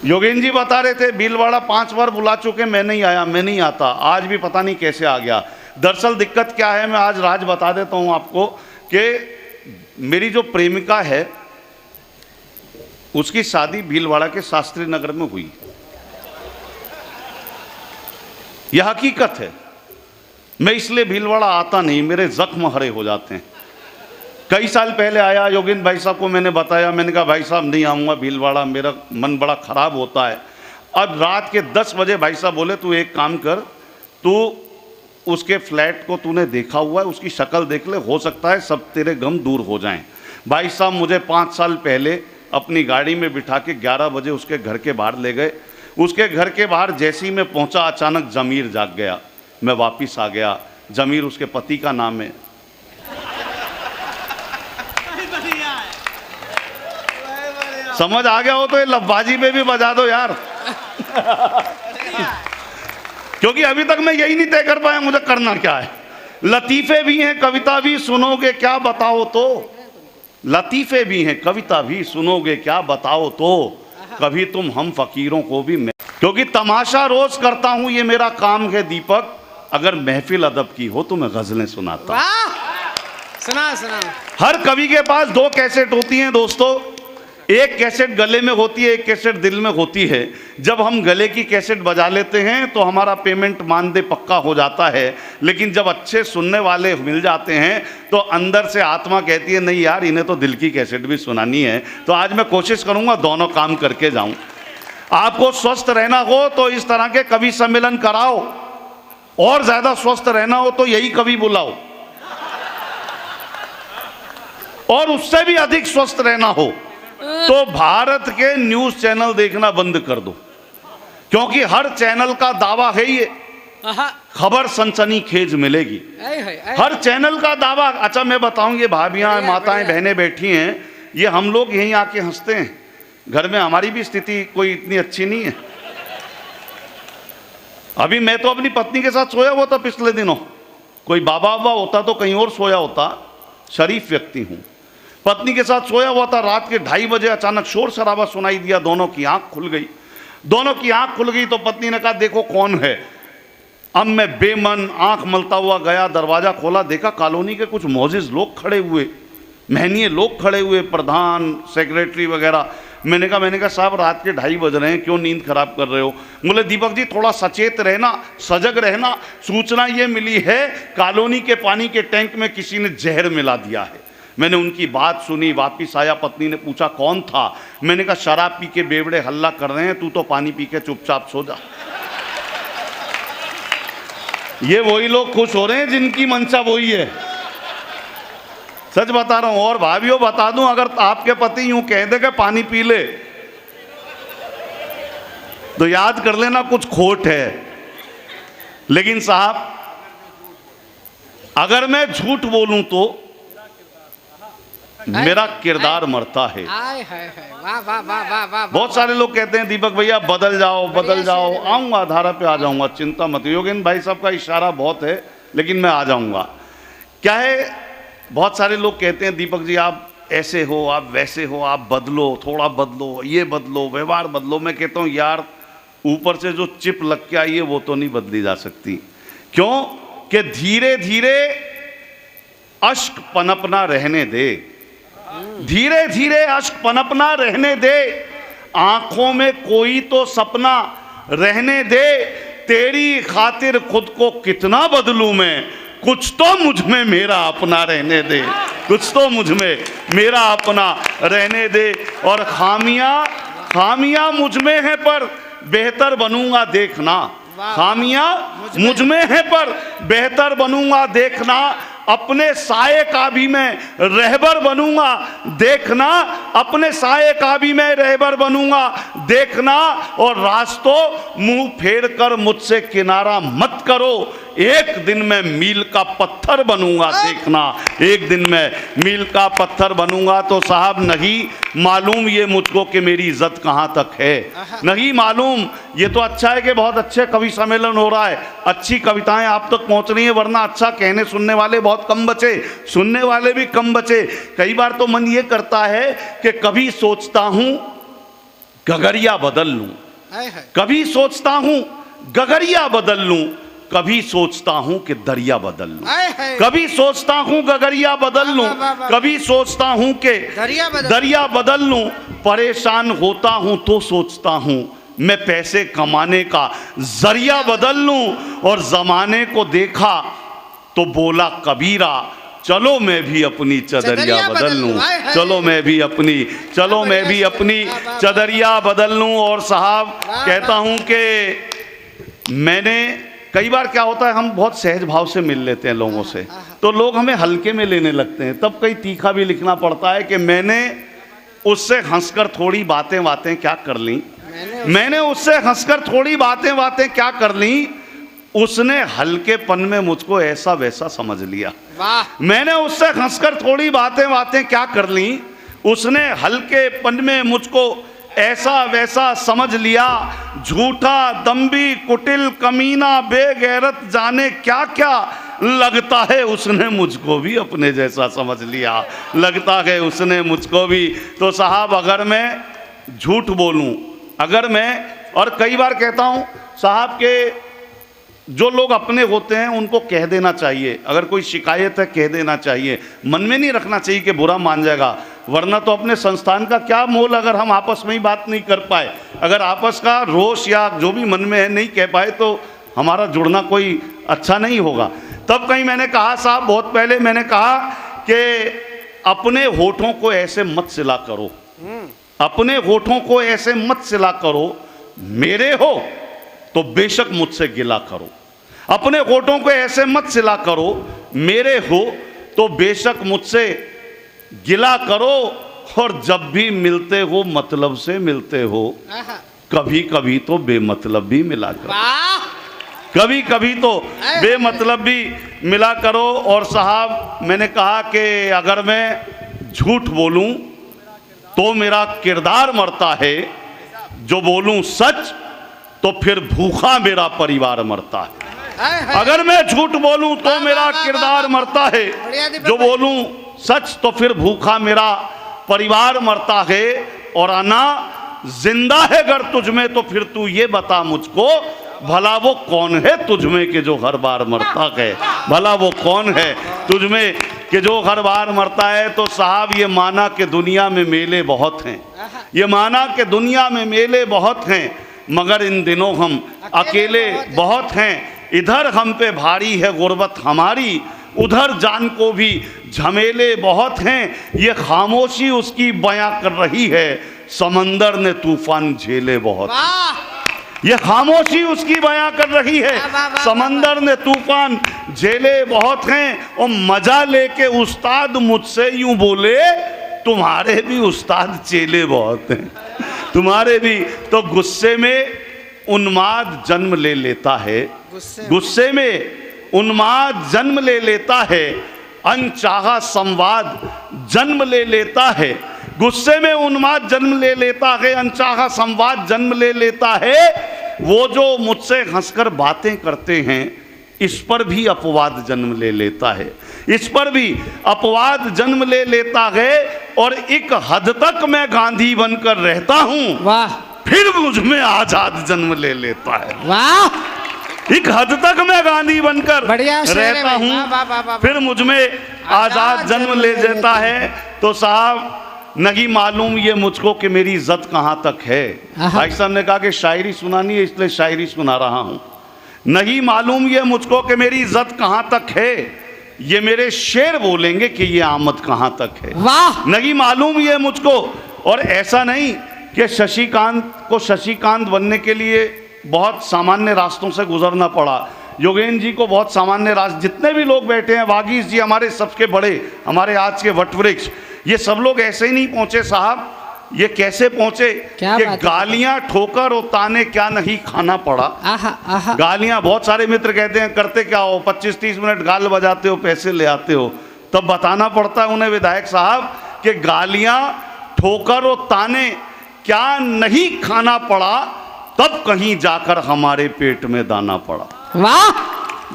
योगेंद्र जी बता रहे थे भीलवाड़ा 5 बार बुला चुके, मैं नहीं आया, मैं नहीं आता, आज भी पता नहीं कैसे आ गया। दरअसल दिक्कत क्या है, मैं आज राज बता देता हूं आपको कि मेरी जो प्रेमिका है उसकी शादी भीलवाड़ा के शास्त्री नगर में हुई। यह हकीकत है। मैं इसलिए भीलवाड़ा आता नहीं, मेरे जख्म हरे हो जाते हैं। कई साल पहले आया, योगेंद्र भाई साहब को मैंने बताया, मैंने कहा भाई साहब नहीं आऊँगा भीलवाड़ा, मेरा मन बड़ा ख़राब होता है। अब रात के 10 बजे भाई साहब बोले तू एक काम कर, तू उसके फ्लैट को तूने देखा हुआ है, उसकी शक्ल देख ले, हो सकता है सब तेरे गम दूर हो जाएं। भाई साहब मुझे 5 साल पहले अपनी गाड़ी में बिठा के 11 बजे उसके घर के बाहर ले गए। उसके घर के बाहर जैसे ही मैं पहुँचा, अचानक ज़मीर जाग गया। मैं वापिस आ गया। ज़मीर उसके पति का नाम है। समझ आ गया हो तो ये लफ्बाजी पे भी बजा दो यार। क्योंकि अभी तक मैं यही नहीं तय कर पाया मुझे करना क्या है। लतीफ़े भी हैं, कविता भी, सुनोगे क्या बताओ तो। लतीफ़े भी हैं, कविता भी, सुनोगे क्या बताओ तो। कभी तुम हम फकीरों को भी मैं, क्योंकि तमाशा रोज करता हूं, ये मेरा काम है दीपक। अगर महफिल अदब की हो तो मैं गजलें सुनाता हूं। सुना सुना। हर कवि के पास 2 कैसेट होती हैं दोस्तों। एक कैसेट गले में होती है, एक कैसेट दिल में होती है। जब हम गले की कैसेट बजा लेते हैं तो हमारा पेमेंट मानदे पक्का हो जाता है, लेकिन जब अच्छे सुनने वाले मिल जाते हैं तो अंदर से आत्मा कहती है नहीं यार, इन्हें तो दिल की कैसेट भी सुनानी है। तो आज मैं कोशिश करूंगा दोनों काम करके जाऊं। आपको स्वस्थ रहना हो तो इस तरह के कवि सम्मेलन कराओ, और ज्यादा स्वस्थ रहना हो तो यही कवि बुलाओ, और उससे भी अधिक स्वस्थ रहना हो तो भारत के न्यूज चैनल देखना बंद कर दो, क्योंकि हर चैनल का दावा है ये खबर सनसनीखेज मिलेगी। हर चैनल का दावा। अच्छा मैं बताऊं, ये भाभियां, माताएं, बहनें बैठी हैं, ये हम लोग यहीं आके हंसते हैं। घर में हमारी भी स्थिति कोई इतनी अच्छी नहीं है। अभी मैं तो अपनी पत्नी के साथ सोया हुआ था पिछले दिनों। कोई बाबा बाबा होता तो कहीं और सोया होता, शरीफ व्यक्ति हूं। पत्नी के साथ सोया हुआ था। रात के 2:30 बजे अचानक शोर शराबा सुनाई दिया। दोनों की आंख खुल गई। दोनों की आंख खुल गई तो पत्नी ने कहा देखो कौन है। अब मैं बेमन आंख मलता हुआ गया, दरवाजा खोला, देखा कॉलोनी के कुछ मोजिज लोग खड़े हुए, महनीय लोग खड़े हुए, प्रधान, सेक्रेटरी वगैरह। मैंने कहा साहब रात के 2:30 बज रहे हैं, क्यों नींद खराब कर रहे हो? बोले दीपक जी थोड़ा सचेत रहना, सजग रहना। सूचना ये मिली है कॉलोनी के पानी के टैंक में किसी ने जहर मिला दिया है। मैंने उनकी बात सुनी, वापिस आया। पत्नी ने पूछा कौन था? मैंने कहा शराब पी के बेवड़े हल्ला कर रहे हैं, तू तो पानी पी के चुपचाप सो जा। ये वही लोग खुश हो रहे हैं जिनकी मंशा वही है। सच बता रहा हूं। और भाभियों बता दूं, अगर आपके पति यूं कह दे कि पानी पी ले तो याद कर लेना कुछ खोट है। लेकिन साहब अगर मैं झूठ बोलूं तो मेरा किरदार मरता है। वाह वाह वाह वाह वाह। बहुत सारे लोग कहते हैं दीपक भैया बदल जाओ बदल जाओ। आऊंगा, धारा पे आ जाऊंगा, चिंता मत। योगेंद्र भाई साहब का इशारा बहुत है, लेकिन मैं आ जाऊंगा। क्या है, बहुत सारे लोग कहते हैं दीपक जी आप ऐसे हो, आप वैसे हो, आप बदलो, थोड़ा बदलो, ये बदलो, व्यवहार बदलो। मैं कहता हूं यार ऊपर से जो चिप लग के आई है वो तो नहीं बदली जा सकती। क्यों कि धीरे धीरे अश्क पनपना रहने दे, धीरे धीरे अश्क पनपना रहने दे। आंखों में कोई तो सपना रहने दे। तेरी खातिर खुद को कितना बदलूं मैं, कुछ तो मुझ में मेरा अपना रहने दे, कुछ तो मुझ में मेरा अपना रहने दे। और खामियां मुझ में है पर बेहतर बनूंगा देखना। खामियां मुझ में है पर बेहतर बनूंगा देखना। अपने साये का भी मैं रहबर बनूंगा देखना। अपने साये का भी मैं रहबर बनूंगा देखना। और रास्तों मुंह फेर कर मुझसे किनारा मत करो, एक दिन मैं मील का पत्थर बनूंगा देखना। एक दिन मैं मील का पत्थर बनूंगा। तो साहब नहीं मालूम ये मुझको कि मेरी इज्जत कहाँ तक है, नहीं मालूम। ये तो अच्छा है कि बहुत अच्छे कवि सम्मेलन हो रहा है, अच्छी कविताएं आप तक पहुंच रही हैं, वरना अच्छा कहने सुनने वाले बहुत कम बचे, सुनने वाले भी कम बचे। कई बार तो मन ये करता है कि कभी सोचता हूं गगरिया बदल लूं, हाय हाय कभी सोचता हूं गगरिया बदल लूं, कभी सोचता हूं कि दरिया बदल लूं, हाय हाय कभी सोचता हूं गगरिया बदल लूं, वाह, वाह, वाह। कभी सोचता हूं कि दरिया बदल लूं। परेशान होता हूं तो सोचता हूं मैं पैसे कमाने का जरिया बदल लूं, और जमाने को देखा तो बोला कबीरा चलो मैं भी अपनी चदरिया बदल लूं, चलो मैं भी अपनी, चलो मैं भी अपनी चदरिया बदल लूं। और साहब कहता हूं कि मैंने कई बार क्या होता है, हम बहुत सहज भाव से मिल लेते हैं लोगों से, तो लोग हमें हल्के में लेने लगते हैं, तब कई तीखा भी लिखना पड़ता है कि मैंने उससे हंसकर थोड़ी बातें क्या कर ली, मैंने उससे हंसकर थोड़ी बातें क्या कर ली, उसने हल्केपन में मुझको ऐसा वैसा समझ लिया। वाह मैंने उससे हंसकर थोड़ी बातें क्या कर ली, उसने हल्केपन में मुझको ऐसा वैसा समझ लिया। झूठा दम्भी कुटिल कमीना बेगैरत जाने क्या क्या, लगता है उसने मुझको भी अपने जैसा समझ लिया, लगता है उसने मुझको भी। तो साहब अगर मैं झूठ बोलूं, अगर मैं, और कई बार कहता हूं साहब के जो लोग अपने होते हैं उनको कह देना चाहिए, अगर कोई शिकायत है कह देना चाहिए, मन में नहीं रखना चाहिए कि बुरा मान जाएगा, वरना तो अपने संस्थान का क्या मोल अगर हम आपस में ही बात नहीं कर पाए, अगर आपस का रोष या जो भी मन में है नहीं कह पाए तो हमारा जुड़ना कोई अच्छा नहीं होगा। तब कहीं मैंने कहा साहब, बहुत पहले मैंने कहा कि अपने होठों को ऐसे मत सिला करो, अपने होठों को ऐसे मत सिला करो, मेरे हो तो बेशक मुझसे गिला करो, अपने होठों को ऐसे मत सिला करो, मेरे हो तो बेशक मुझसे गिला करो, और जब भी मिलते हो मतलब से मिलते हो, कभी कभी तो बेमतलब भी मिला करो, कभी कभी तो बेमतलब भी मिला करो। और साहब मैंने कहा कि अगर मैं झूठ बोलूं तो मेरा किरदार मरता है, जो बोलूं सच तो फिर भूखा मेरा परिवार मरता है। अगर मैं झूठ बोलूं तो मेरा किरदार मरता है, जो बोलूं सच तो फिर भूखा मेरा परिवार मरता है। और आना जिंदा है अगर तुझ में तो फिर तू ये बता मुझको, भला वो कौन है तुझ में कि जो हर बार मरता है, भला वो कौन है तुझ में कि जो हर बार मरता है। तो साहब ये माना कि दुनिया में मेले बहुत हैं, ये माना कि दुनिया में मेले बहुत हैं, मगर इन दिनों हम अकेले बहुत हैं। इधर हम पे भारी है गुर्बत हमारी, उधर जान को भी झमेले बहुत हैं। ये खामोशी उसकी बयां कर रही है, समंदर ने तूफान झेले बहुत। ये खामोशी उसकी बयां कर रही है, समंदर ने तूफान झेले बहुत हैं। और मजा लेके उस्ताद मुझसे यूं बोले, तुम्हारे भी उस्ताद चेले बहुत हैं, तुम्हारे भी। तो गुस्से में उन्माद जन्म ले लेता है, गुस्से में उन्माद जन्म ले लेता है, अनचाहा संवाद जन्म ले लेता है, गुस्से में उन्माद जन्म ले लेता है, अनचाहा संवाद जन्म ले लेता है। वो जो मुझसे हंसकर बातें करते हैं इस पर भी अपवाद जन्म ले लेता है, इस पर भी अपवाद जन्म ले लेता है। और एक हद तक मैं गांधी बनकर रहता हूं, वाह, फिर मुझ में आजाद जन्म ले लेता है। वाह, एक हद तक मैं गांधी बनकर रहता हूं, फिर मुझ में आजाद जन्म ले लेता है। तो साहब नहीं मालूम ये मुझको कि मेरी इज्जत कहाँ तक है। भाई साहब ने कहा कि शायरी सुनानी है इसलिए शायरी सुना रहा हूँ। नहीं मालूम ये मुझको कि मेरी इज्जत कहाँ तक है, ये मेरे शेर बोलेंगे कि ये आमद कहाँ तक है। वाह, नहीं मालूम ये मुझको। और ऐसा नहीं कि शशिकांत को शशिकांत बनने के लिए बहुत सामान्य रास्तों से गुजरना पड़ा, योगेंद्र जी को बहुत सामान्य रास्ते, जितने भी लोग बैठे हैं, वागीश जी हमारे सबके बड़े, हमारे आज के वटवृक्ष, ये सब लोग ऐसे ही नहीं पहुंचे साहब। ये कैसे पहुंचे कि गालियां ठोकर और ताने क्या नहीं खाना पड़ा। गालियां, बहुत सारे मित्र कहते हैं करते क्या हो, 25-30 मिनट गाल बजाते हो, पैसे ले आते हो, तब बताना पड़ता है उन्हें विधायक साहब कि गालियां ठोकर और ताने क्या नहीं खाना पड़ा, तब कहीं जाकर हमारे पेट में दाना पड़ा। वाह,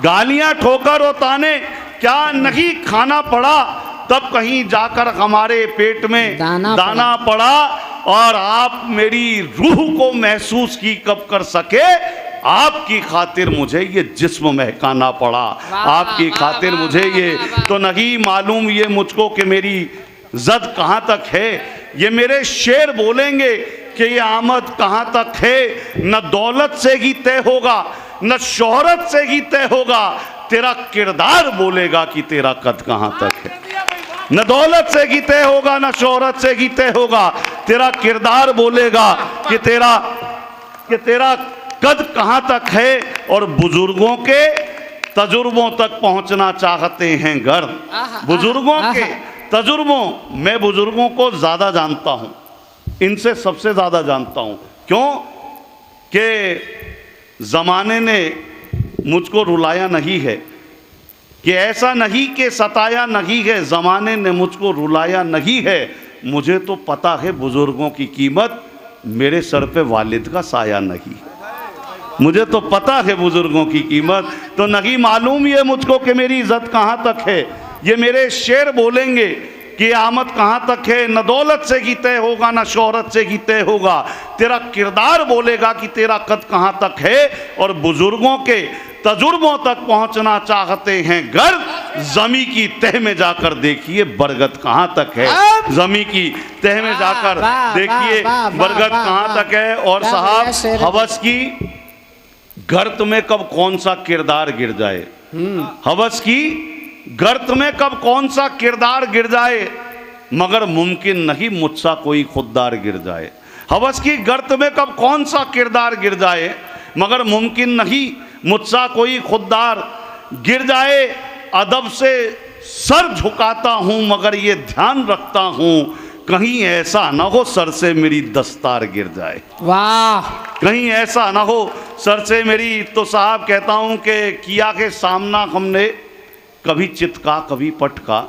गालियां ठोकर और ताने क्या नहीं खाना पड़ा, तब कहीं जाकर हमारे पेट में दाना पड़ा। और आप मेरी रूह को महसूस की कब कर सके, आपकी खातिर मुझे ये जिस्म महकाना पड़ा, आपकी खातिर मुझे ये तो नहीं मालूम ये मुझको कि मेरी जद कहाँ तक है। ये मेरे शेर बोलेंगे कि ये आमद कहाँ तक है। न दौलत से ही तय होगा, न शोहरत से ही तय होगा, तेरा किरदार बोलेगा कि तेरा कद कहाँ तक है। न दौलत से ही तय होगा, न शोहरत से ही तय होगा, तेरा किरदार बोलेगा कि तेरा कद कहाँ तक है। और बुजुर्गों के तजुर्बों तक पहुंचना चाहते हैं घर, बुजुर्गों के तजुर्बों। मैं बुजुर्गों को ज़्यादा जानता हूँ, इनसे सबसे ज़्यादा जानता हूँ। क्यों कि ज़माने ने मुझको रुलाया नहीं है, कि ऐसा नहीं कि सताया नहीं है, ज़माने ने मुझको रुलाया नहीं है। मुझे तो पता है बुजुर्गों की कीमत, मेरे सर पे वालिद का साया नहीं है। मुझे तो पता है बुजुर्गों की कीमत, तो नहीं मालूम ये मुझको कि मेरी इज्जत कहाँ तक है। ये मेरे शेर बोलेंगे कि आमद कहाँ तक है। न दौलत से ही तय होगा, न शोहरत से ही तय होगा, तेरा किरदार बोलेगा कि तेरा कद कहाँ तक है। और बुजुर्गों के तजुर्बों तक पहुंचना चाहते हैं घर, जमी की तह में जाकर देखिए बरगद कहाँ तक है। जमी की तह में जाकर देखिए बरगद कहाँ तक है। और साहब हवस की गर्त में कब कौन सा किरदार गिर जाए, हवस की गर्त में कब कौन सा किरदार गिर जाए, मगर मुमकिन नहीं मुझसा कोई खुददार गिर जाए। हवस की गर्त में कब कौन सा किरदार गिर जाए, मगर मुमकिन नहीं मुझसा कोई खुददार गिर जाए। अदब से सर झुकाता हूँ मगर ये ध्यान रखता हूँ, कहीं ऐसा ना हो सर से मेरी दस्तार गिर जाए। वाह, कहीं ऐसा ना हो सर से मेरी। तो साहब कहता हूँ कि किया के सामना हमने, कभी चित का कभी पट का,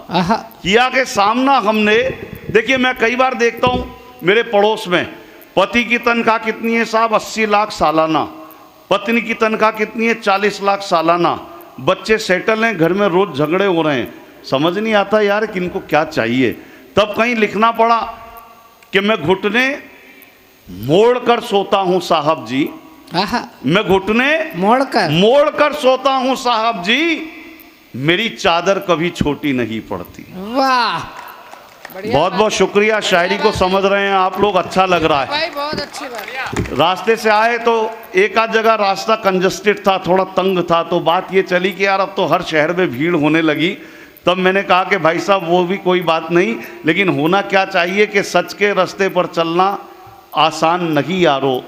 किया के सामना हमने। देखिए मैं कई बार देखता हूँ मेरे पड़ोस में, पति की तनख्वाह कितनी है साहब, 80 लाख सालाना। पत्नी की तनख्वाह कितनी है, 40 लाख सालाना। बच्चे सेटल हैं, घर में रोज झगड़े हो रहे हैं। समझ नहीं आता यार कि इनको क्या चाहिए। तब कहीं लिखना पड़ा कि मैं घुटने मोड़ कर सोता हूँ साहब जी, मैं घुटने मोड़ कर सोता हूँ साहब जी, मेरी चादर कभी छोटी नहीं पड़ती। वाह, बहुत बहुत शुक्रिया। शायरी को समझ रहे हैं आप लोग, अच्छा लग रहा है भाई, बहुत अच्छी बात। रास्ते से आए तो एक आध जगह रास्ता कंजस्टेड था, थोड़ा तंग था, तो बात ये चली कि यार अब तो हर शहर में भीड़ होने लगी। तब मैंने कहा कि भाई साहब वो भी कोई बात नहीं, लेकिन होना क्या चाहिए कि सच के रास्ते पर चलना आसान नहीं यारो।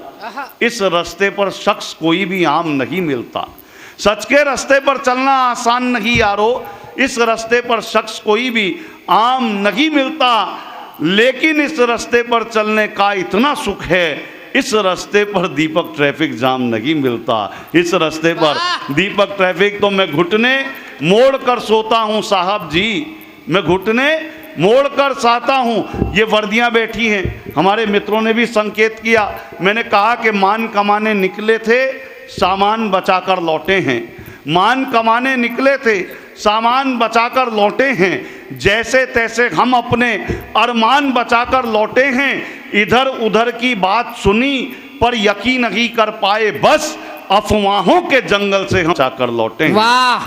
इस रास्ते पर शख्स कोई भी आम नहीं मिलता। सच के रास्ते पर चलना आसान नहीं यारो, इस रास्ते पर शख्स कोई भी आम नहीं मिलता। लेकिन इस रास्ते पर चलने का इतना सुख है, इस रास्ते पर दीपक ट्रैफिक जाम नहीं मिलता। इस रास्ते पर दीपक ट्रैफिक, तो मैं घुटने मोड़ कर सोता हूँ साहब जी, मैं घुटने मोड़ कर सोता हूँ। ये वर्दियाँ बैठी हैं, हमारे मित्रों ने भी संकेत किया। मैंने कहा कि मान कमाने निकले थे, सामान बचाकर लौटे हैं। मान कमाने निकले थे, सामान बचाकर लौटे हैं। जैसे तैसे हम अपने अरमान बचाकर लौटे हैं। इधर उधर की बात सुनी पर यकीन नहीं कर पाए, बस अफवाहों के जंगल से हम बचाकर लौटे हैं।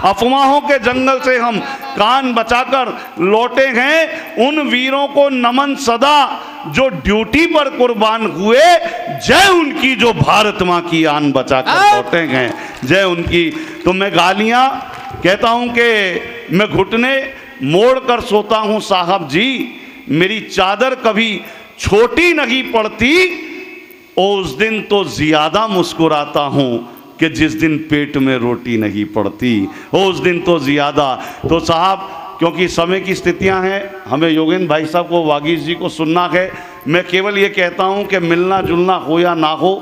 अफवाहों के जंगल से हम कान बचाकर लौटे हैं। उन वीरों को नमन सदा जो ड्यूटी पर कुर्बान हुए, जय उनकी जो भारत माँ की आन बचाकर लौटे हैं, जय उनकी। तो मैं गालियाँ कहता हूँ कि मैं घुटने मोड़ कर सोता हूँ साहब जी, मेरी चादर कभी छोटी नहीं पड़ती। उस दिन तो ज़्यादा मुस्कुराता हूँ कि जिस दिन पेट में रोटी नहीं पड़ती, उस दिन तो ज़्यादा। तो साहब क्योंकि समय की स्थितियां हैं, हमें योगेंद्र भाई साहब को, वागीश जी को सुनना है। मैं केवल ये कहता हूँ कि मिलना जुलना हो या ना हो,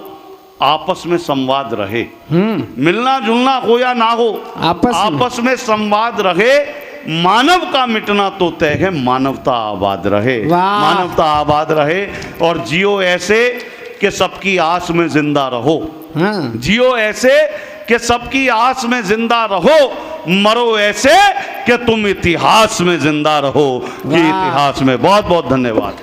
आपस में संवाद रहे। मिलना जुलना हो या ना हो, आपस में संवाद रहे। मानव का मिटना तो तय है, मानवता आबाद रहे, मानवता आबाद रहे। और जियो ऐसे कि सबकी आस में जिंदा रहो, जियो ऐसे कि सबकी आस में जिंदा रहो, मरो ऐसे कि तुम इतिहास में जिंदा रहो। ये इतिहास में। बहुत बहुत धन्यवाद।